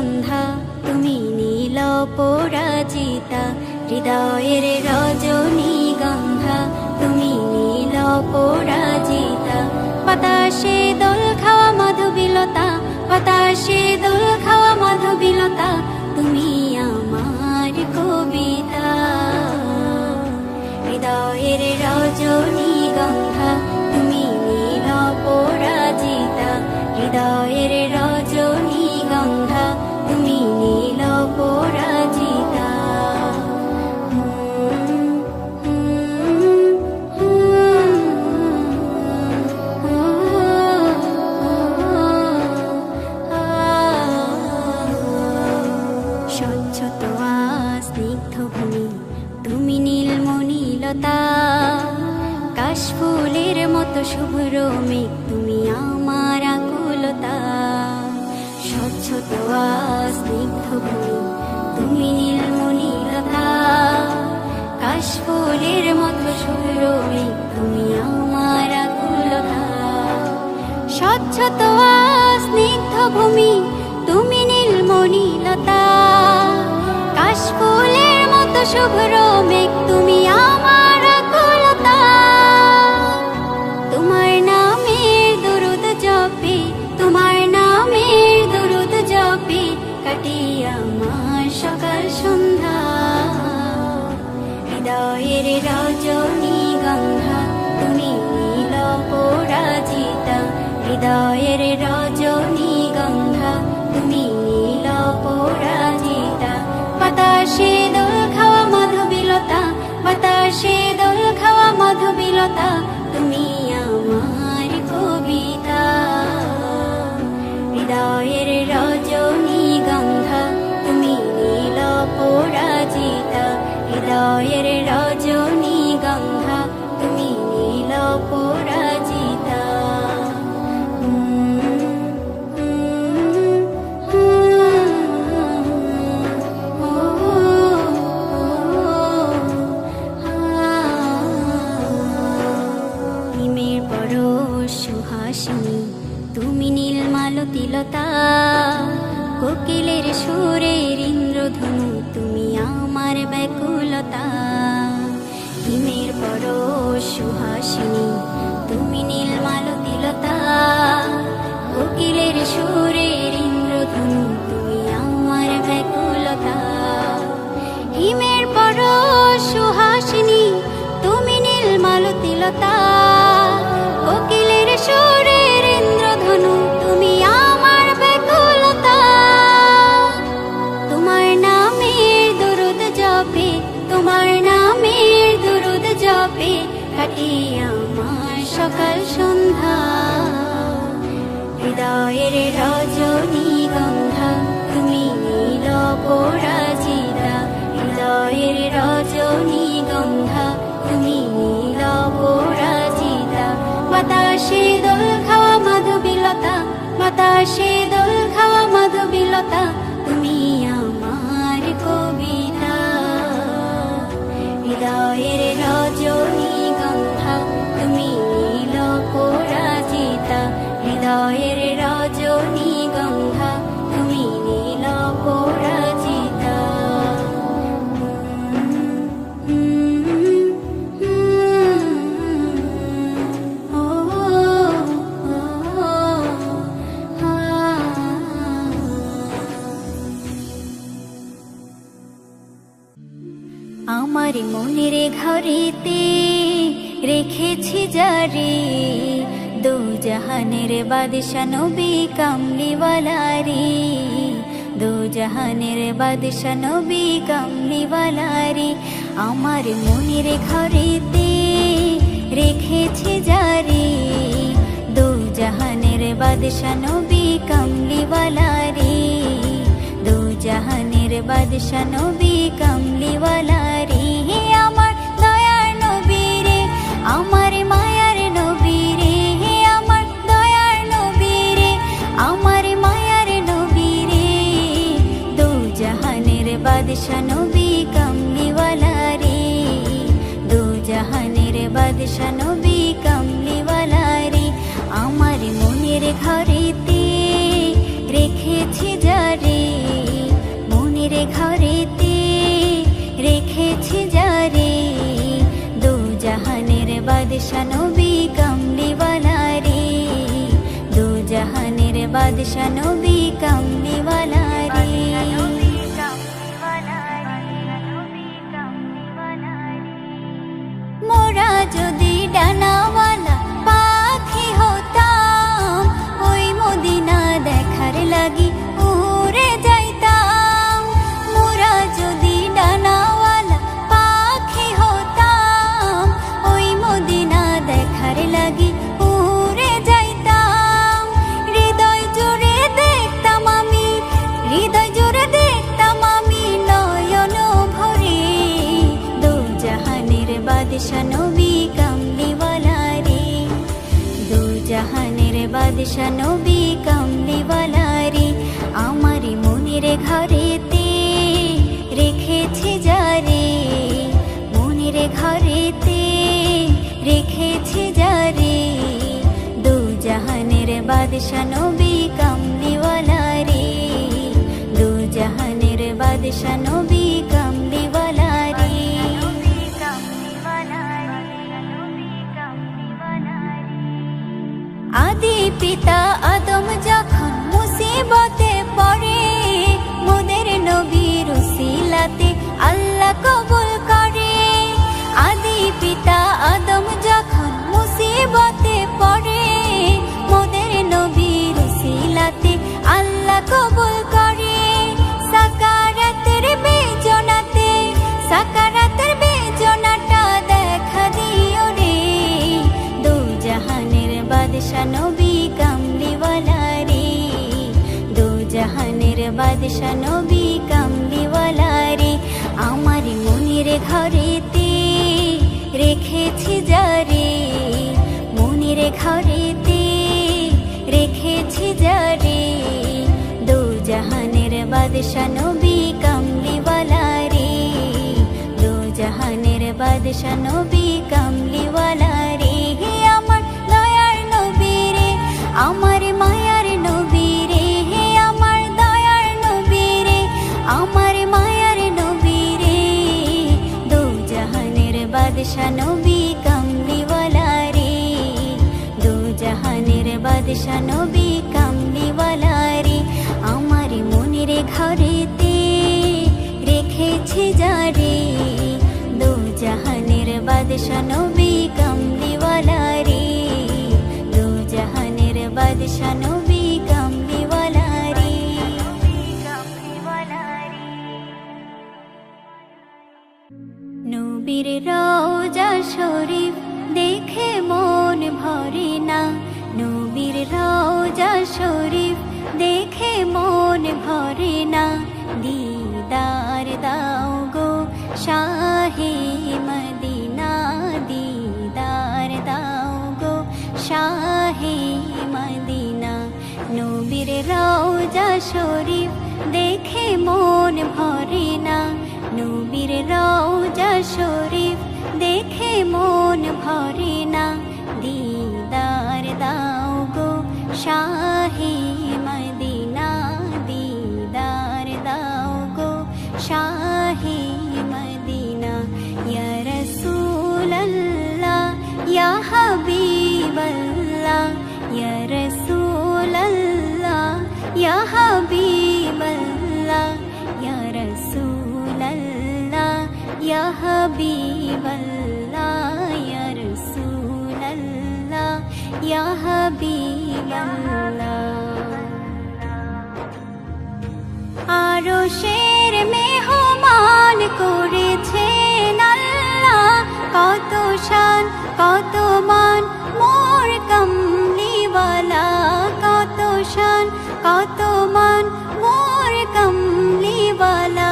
গন্ধা তুমি নীল পরাজিতা, হৃদয়ের রজনীগন্ধা তুমি নীল পরাজিতা। বাতাসে দোল খাওয়া মাধবীলতা, বাতাসে দোল খাওয়া মাধবীলতা, তুমি আমার কবিতা। হৃদয়ের রজনীগন্ধা তুমি নীল পরাজিতা, হৃদয়ের রজনীগন্ধা তুমি নীল পরাজিতা। স্বচ্ছ তোয়া স্নিগ্ধ ভূমি তুমি নীলমণিলতা, কাশফুলের মতো শুভ্র মেঘ তুমি আমার আকুলতা। স্বচ্ছ তোয়া স্নিগ্ধ ভূমি তুমি নীলমণিলতা, কাশফুলের মতো শুভ্র মেঘ তুমি আমার আকুলতা। স্বচ্ছ তোয়া স্নিগ্ধ ভূমি তুমি নীলমণিলতা, কাশফুলের মতো শুভ্র মেঘ তুমি আমার আকুলতা। তোমার নামের দুরুদ জপে, তোমার নামের দুরুদ জপে কাটি আমার সকাল সন্ধ্যা। হৃদয়ের রজনীগন্ধা তুমি নীল পরাজিতা, হৃদয়ের রজনীগন্ধা তুমি নীল পরাজিতা। বাতাসে দোল খাওয়া মাধবীলতা, বাতাসে দোল খাওয়া মাধবীলতা, তুমি আমার কবিতা। হৃদয়ের রজনীগন্ধা তুমি নীল পরাজিতা, হৃদয়ের রজনীগন্ধা তুমি নীল পরাজিতা। সুহাসিনী তুমি নীলমালতিলতা, কোকিলের সুরের ইন্দ্রধনু তুমি আমার ব্যাকুলতা। হিমের পরশ সুহাসিনী তুমি নীলমালতিলতা, কোকিলের সুরের ইন্দ্রধনু তুমি আমার ব্যাকুলতা। হিমের পরশ সুহাসিনী তুমি নীলমালতিলতা, কোকিলের সুরের ইন্দ্রধনু তুমি আমার ব্যাকুলতা। তোমার নামের দুরুদ জপে, তোমার নামের দুরুদ জপে কাটি আমার সকাল সন্ধ্যা। হৃদয়ের রজনীগন্ধা তুমি নীল পরাজিতা, হৃদয়ের রজনীগন্ধা তুমি নীল পরাজিতা। বাতাসে দোল খাওয়া মাধবীলতা, বাতাসে দোল খাওয়া মাধবীলতা, তুমি আমার কবিতা। হৃদয়ের রজনীগন্ধা তুমি নীল পরাজিতা, হৃদয়ের রজনীগন্ধা তুমি নীল পরাজিতা। আমার মনের ঘরেতে রেখেছি জারি, দু জাহানের বাদশা নবী কামলিওয়ালারি, দু জাহানের বাদশা নবী কামলিওয়ালারি। আমার মনের ঘরেতে রেখেছি জারি, দু জাহানের বাদশা নবী কামলিওয়ালারি, দু জাহানের বাদশা নবী কামলিওয়ালারি। আমার দয়ার নবী রে, আমার মায়ার নবী রে, আমার দয়ার নবী রে, আমার মায়ার নবী রে, দু জাহানের বাদশা নবী কামলিওয়ালারি, দু জাহানের বাদশা নবী কামলিওয়ালারি। আমার মনের ঘরেতে রেখেছি জারি। বাদশা নবী কামলিওয়ালা রে, দু জাহানের বাদশা নবী কামলিওয়ালা রে। মোরা যদি ডানাওয়ালা পাখি হতাম, ওই মদিনা দেখার লাগি উড়ে যাইতাম। মোরা যদি ডানাওয়ালা পাখি হতাম, ওই মদিনা দেখার লাগি উড়ে যাইতাম। হৃদয় জুড়ে দেখতাম আমি, হৃদয় জুড়ে দেখতাম আমি নয়ন ভরে, দু জাহানের বাদশা নবী কামলিওয়ালা রে, দু জাহানের বাদশা নবী কামলিওয়ালা রে। আমার মনের ঘরেতে রেখেছি যারে, মনের ঘরেতে রেখেছি যারে, দু জাহানের বাদশা নবী কামলিওয়ালা রে, দু জাহানের বাদশা নবী কামলিওয়ালা রে। আদি পিতা আদম যখন মুসিবতে পড়ে, মোদের নবীর উসিলাতে আল্লাহ কবুল করে। আদি পিতা আদম যখন মুসিবতে পড়ে, মোদের নবীর উসিলাতে আল্লাহ কবুল করে। সাকারাতের বেজনাতে, সাকারাতের বেজনাটা দেখা দিও রে, দু জাহানের বাদশা নবী কামলিওয়ালা রে, দু জাহানের বাদশা নবী কামলিওয়ালা রে। আমার মনের ঘরেতে রেখেছি যারে, মনের ঘরেতে রেখেছি যারে, দু জাহানের বাদশা নবী কামলিওয়ালা রে, দু জাহানের বাদশা নবী কামলিওয়ালা রে। হে আমার দয়ার নবী রে, আমার মায়ার নবী রে, হে আমার দয়ার নবী রে, আমার মায়ার নবী রে, দু জাহানের বাদশা নবী কামলিওয়ালা রে, দু জাহানের বাদশা নবী কামলিওয়ালা রে। আমার মনের ঘরেতে রেখেছি যারে, দু জাহানের বাদশা নবী কামলিওয়ালা রে, দু জাহানের বাদশা নবী কামলিওয়ালা রে। নবীর রওজা শরীফ দেখে মন ভরে না, নবীর রওজা শরীফ দেখে মন ভরে না। দিদার দাও গো শাহে মদিনা, দিদার দাও গো শাহে মদিনা। নবীর রওজা শরীফ দেখে মন ভরে না, নবীর রওজা শরীফ দেখে মন ভরে না। দিদার দাও গো শাহে মদিনা, দিদার দাও গো শাহে মদিনা। ইয়া রাসূলাল্লাহ ইয়া হাবিবাল্লাহ, ইয়া রাসূলাল্লাহ ইয়া হাবিবাল্লাহ, ইয়া রাসূলাল্লাহ ইয়া হাবিবাল্লাহ, ইয়া রাসূলাল্লাহ ইয়া হাবিবাল্লাহ। আরশের মেহমান করেছেন আল্লাহ, কত শান কত মান মোর কামলিওয়ালা, কত শান কত মান মোর কামলিওয়ালা।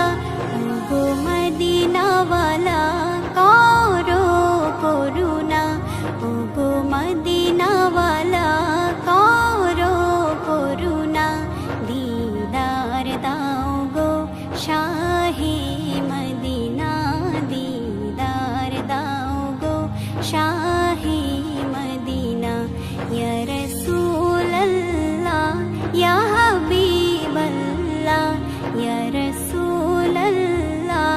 ওগো মদিনাওয়ালা করো করুণা, ওগো মদিনাওয়ালা করো করুণা। দিদার দাও গো শাহে মদিনা, দিদার দাও গো শাহে মদিনা। ইয়া রাসূলাল্লাহ ইয়া হাবিবাল্লাহ, ইয়া রাসূলাল্লাহ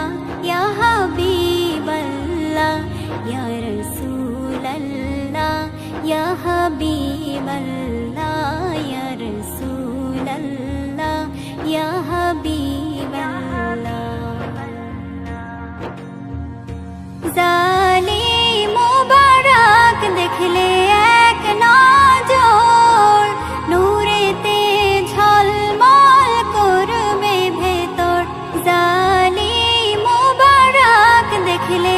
ইয়া হাবিবাল্লাহ, ইয়া রাসূলাল্লাহ হাবিবাল্লাহ। জালিম মুবারক দেখলে এক নজর, নূরেতে ঝলমল করবে ভেতর। জালিম মুবারক দেখলে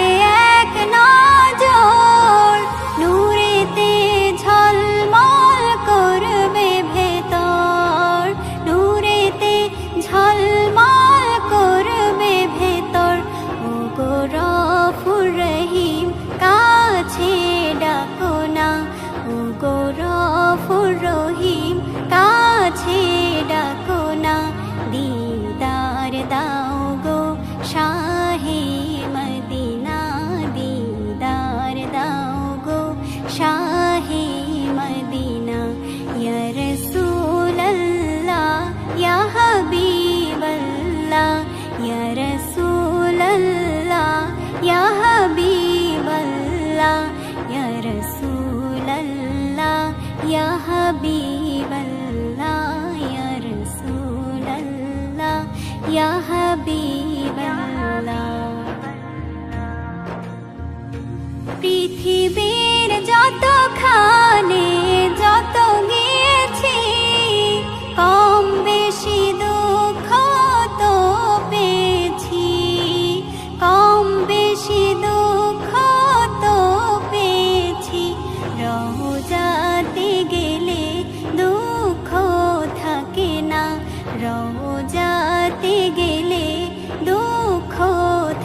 এক নজর, নূরেতে ঝলমল করবে ভেতর, নূরেতে ঝলমল করবে ভেতর। ওগো গফুর রহিম কাছে ডাকো না, ওগো গফুর রহিম কাছে ডাকো না। দিদার দাও গো শাহে মদিনা, দিদার দাও গো শাহে মদিনা। ইয়া রাসূলুল্লাহ ইয়া হাবিবাল্লাহ, ইয়া রাসূলুল্লাহ ইয়া হাবিবাল্লাহ, ইয়া রাসূলুল্লাহ ইয়া হাবিবাল্লাহ, ইয়া রাসূলুল্লাহ ইয়া হাবিবাল্লাহ। পৃথিবীর যতখানে যত গিয়েছি, কম বেশি দুঃখ তো পেয়েছি, কম বেশি দুঃখ তো পেয়েছি। রওজাতে গেলে দুঃখ থাকে না, রওজাতে গেলে দুঃখ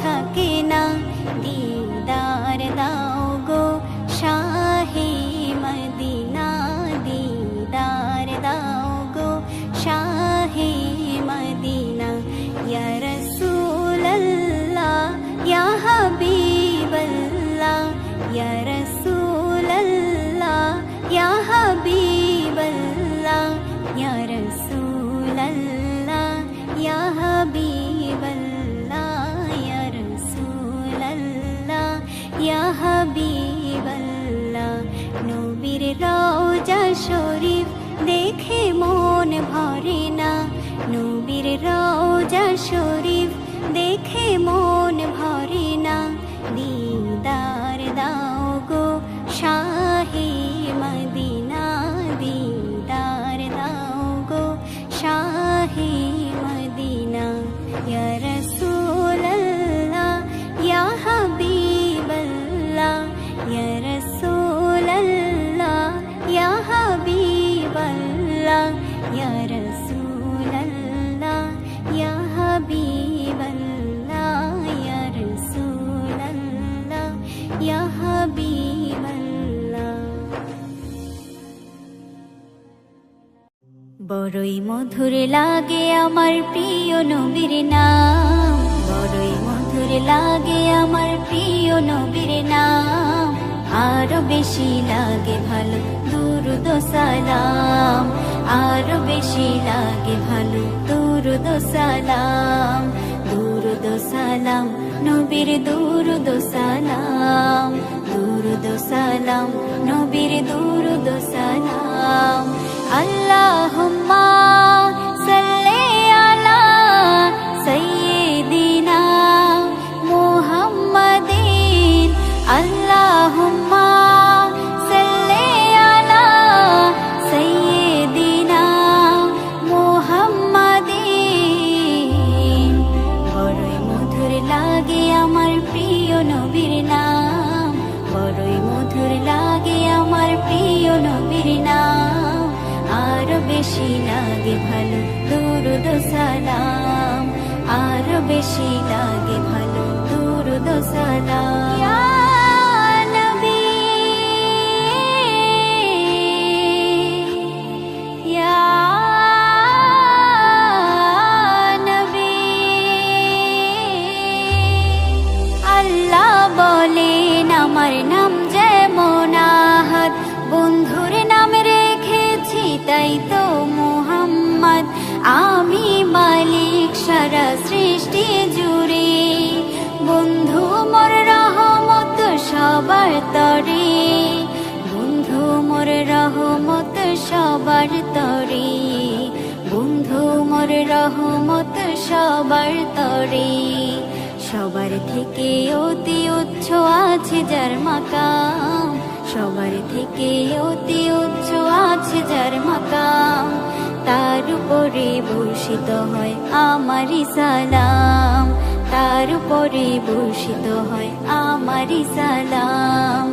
থাকে না। দিদার দাও গো শাহে মদিনা, দিদার দাও গো শাহে মদিনা। ইয়া রাসূলুল্লাহ ইয়া হাবিবাল্লাহ, ইয়া রাসূলুল্লাহ ইয়া হাবিবাল্লাহ, ইয়া রাসূলুল্লাহ ইয়া হাবিবাল্লাহ, ইয়া রাসূলুল্লাহ ইয়া হাবিবাল্লাহ। নবীর রওজা শরীফ দেখে মন ভরে না, নবীর রওজা শরীফ দেখে মন ভরে না। দিদার দাও গো শাহে মদিনা, দিদার দাও গো শাহে মদিনা। ইয়া রাসূলুল্লাহ ইয়া হাবিবাল্লাহ, ইয়া রাসূলুল্লাহ ইয়া হাবিবাল্লাহ, ইয়া রাসূলুল্লাহ ইয়া হাবিবাল্লাহ, ইয়া রাসূলুল্লাহ ইয়া হাবিবাল্লাহ। বড়ই মধুর লাগে আমার প্রিয় নবীর নাম, বড়ই মধুর লাগে আমার প্রিয় নবীর নাম। আরো বেশি লাগে ভালো দুরুদ ও সালাম, আরো বেশি লাগে ভালো দুরুদ ও সালাম। দুরুদ ও সালাম নবীর দুরুদ ও সালাম, দুরুদ ও সালাম নবীর দুরুদ ও সালাম। আল্লাহুম্মা সাল্লি আলা সাইয়্যিদিনা মুহাম্মাদিন, আল্লাহুম্মা সাল্লি আলা সাইয়্যিদিনা মুহাম্মাদিন। বড়ই মধুর লাগে আমার প্রিয় নবীর নাম, বড়ই মধুর লাগে আমার প্রিয় নবীর নাম। আরো বেশি লাগে ভালো দুরুদ ও সালাম, আরো বেশি লাগে ভালো দুরুদ ও সালাম। ইয়া নবী ইয়া নবী। আল্লাহ বলেন আমার নাম যেমন আহাদ, বন্ধুর নাম রেখেছি তাই তো মুহাম্মদ। আমি মালিক সারা সৃষ্টি জুড়ে, বন্ধু মোর রহমত সবার তরে, বন্ধু মোর রহমত সবার তরে, বন্ধু শুধু মোর রহমত সবার তরে, সবার থেকে অতি উচ্চ আছে যার মাকাম, সবার থেকে অতি উচ্চ আছে যার মাকাম, তার উপরে বর্ষিত হয় আমারি সালাম, তার উপরে বর্ষিত হয় আমারি সালাম,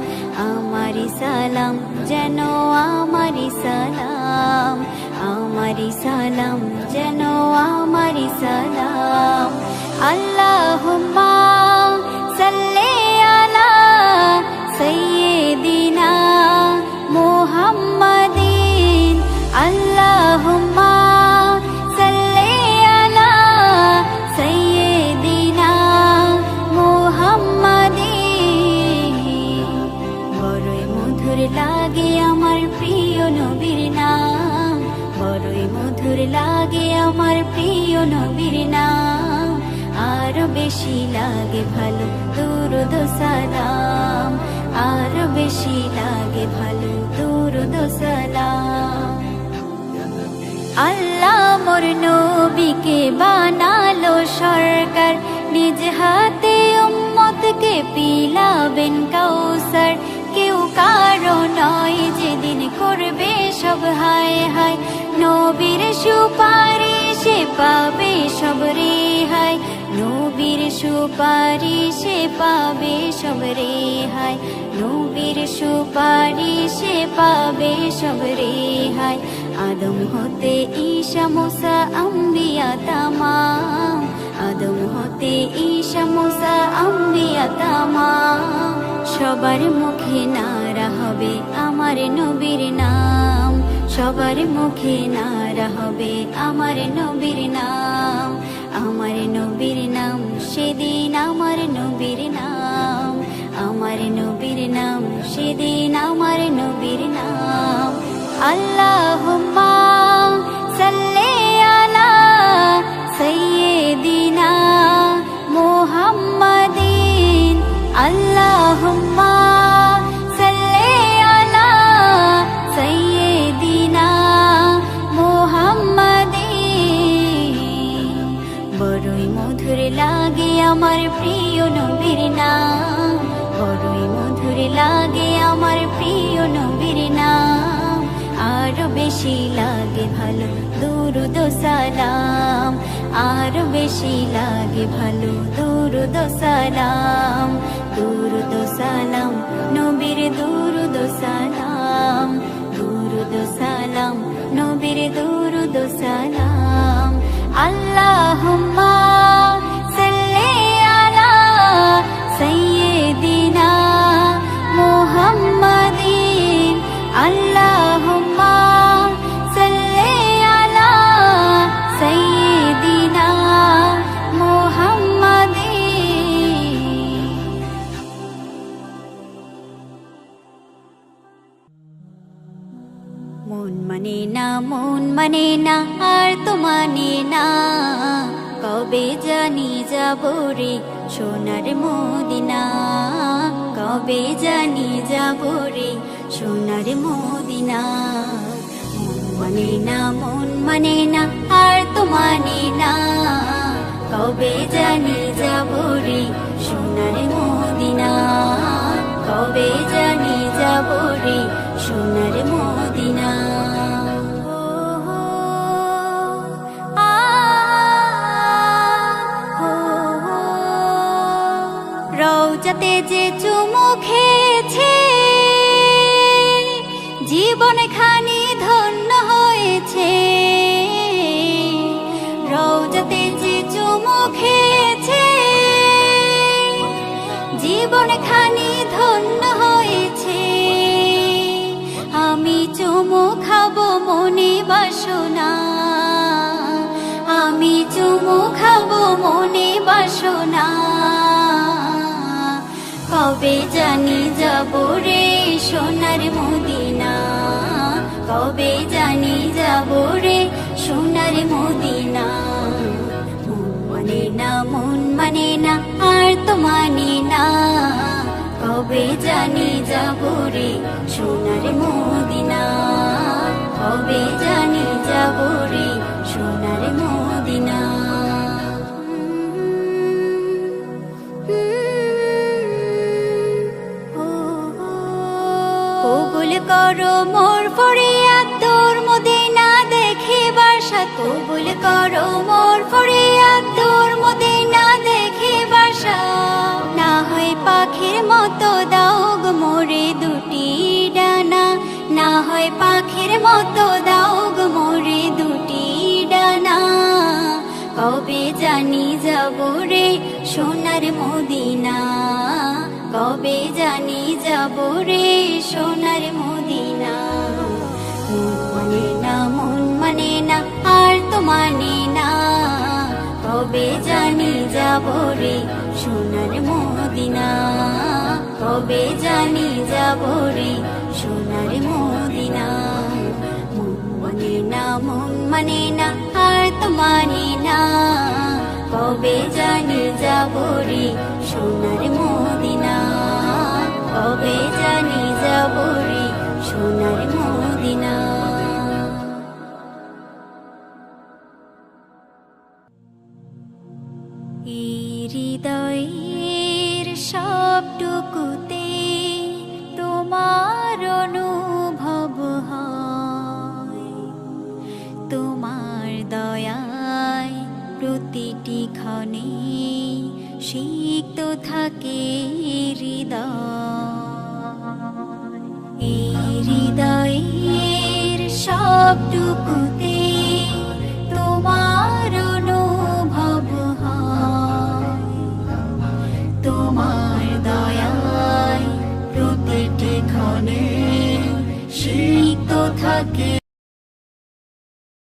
আমারি সালাম যেন আমারি সালাম, আমারি সালাম যেন আমারি সালাম। আল্লাহুম্মা সাল্লি আলা সাইয়্যিদিনা মুহাম্মাদিন, আল্লাহুম্মা সাল্লি আলা সাইয়্যিদিনা মুহাম্মাদিন। বড়ই মধুর লাগে আমার প্রিয় নবীর নাম, বড়ই মধুর লাগে আমার প্রিয় নবীর নাম, আরো বেশি লাগে ভালো দুরূদ সালাম, আরো বেশি লাগে ভালো দুরূদ সালাম। আল্লাহ মোর নবীকে বানালো সরকার, নিজ হাতে উম্মতকে পিলাবেন কাউসার, কেউ কারো নয় যেদিন করবে সব হায় হায়, নবীর সুপারিশে পাবে সব রেহাই, নবীর সুপারিশে পাবে সব রেহাই, নবীর সুপারিশে পাবে সব রেহাই। আদম হতে ঈসা মুসা আম্বিয়া তামাম, আদম হতে ঈসা মুসা আম্বিয়া তামাম, সবার মুখে নারা হবে আমার নবীর নাম, সবার মুখে নারা হবে আমার নবীর নাম, আমার নবীর নাম সেদিন আমার নবীর নাম, আমার নবীর নাম সেদিন আমার নবীর নাম। আল্লাহুম্মা সাল্লি আলা সাইয়্যিদিনা মুহাম্মাদিন, আল্লাহুম্মা সাল্লি আলা সাইয়্যিদিনা মুহাম্মাদিন। বড়ই মধুর লাগে আমার প্রিয় নবীর নাম, বড়ই মধুর লাগে আমার প্রিয় নবীর নাম, আরো বেশি লাগে ভালো দুরূদ সালাম, আরো বেশি লাগে ভালো দুরূদ সালাম, দুরূদ সালাম নবীর দুরূদ সালাম, দুরূদ সালাম নবীর দুরূদ সালাম। আল্লাহুম্মা সাল্লি আলা সাইয়্যিদিনা মুহাম্মাদিন, আল্লাহুম্মা সাল্লি আলা সাইয়্যিদিনা মুহাম্মাদিন। মন মানে না আর তো মানে না, কবে জানি যাব রে সোনার মদিনা, কবে জানি যাব রে সোনার মদিনা। মন মানে না আর তো মানে না, কবে জানি যাব রে সোনার মদিনা, কবে জানি যাব রে সোনার মদিনা। রওজাতে যে চুমু খেয়েছে, জীবন খানি ধন্য হয়েছে, রওজাতে যে চুমু খেয়েছে, জীবন খানি ধন্য হয়েছে। আমি চুমু খাবো মনে বাসনা, আমি চুমু খাবো মনে বাসনা, কবে জানি যাব রে সোনার মদিনা, কবে জানি যাব রে সোনার মদিনা। মন মানে না আর তো মানে না, কবে জানি যাব রে সোনার মদিনা, কবে জানি যাব রে সোনার করো মোর ফরিয়াদ দূর মদিনা দেখিবার সাথ কবুল করো মোর ফরিয়াদ দূর মদিনা দেখিবার সাথ না হয় পাখির মতো দাও গো মোরে দুটি ডানা না হয় পাখির মতো দাও গো মোরে দুটি ডানা কবে জানি যাব রে সোনার মদিনা কবে জানি যাব রে সোনার মদিনা মন মানে না আর তো মানে না কবে জানি যাব রে সোনার মদিনা কবে জানি যাব রে সোনার মদিনা মন মানে না আর তো মানে না কবে জানি যাব রে সোনার মদিনা কবে জানি যাব রে সোনার মদিনা হৃদয়ের সবটুকুতে তোমার অনুভব হয় তোমার দয়ায় প্রতিটি ক্ষণে সিক্ত থাকে হৃদয়ের সবটুকুতে তোমার অনুভব হয় তোমার দয়ায় প্রতিটি ক্ষণে সিক্ত থাকে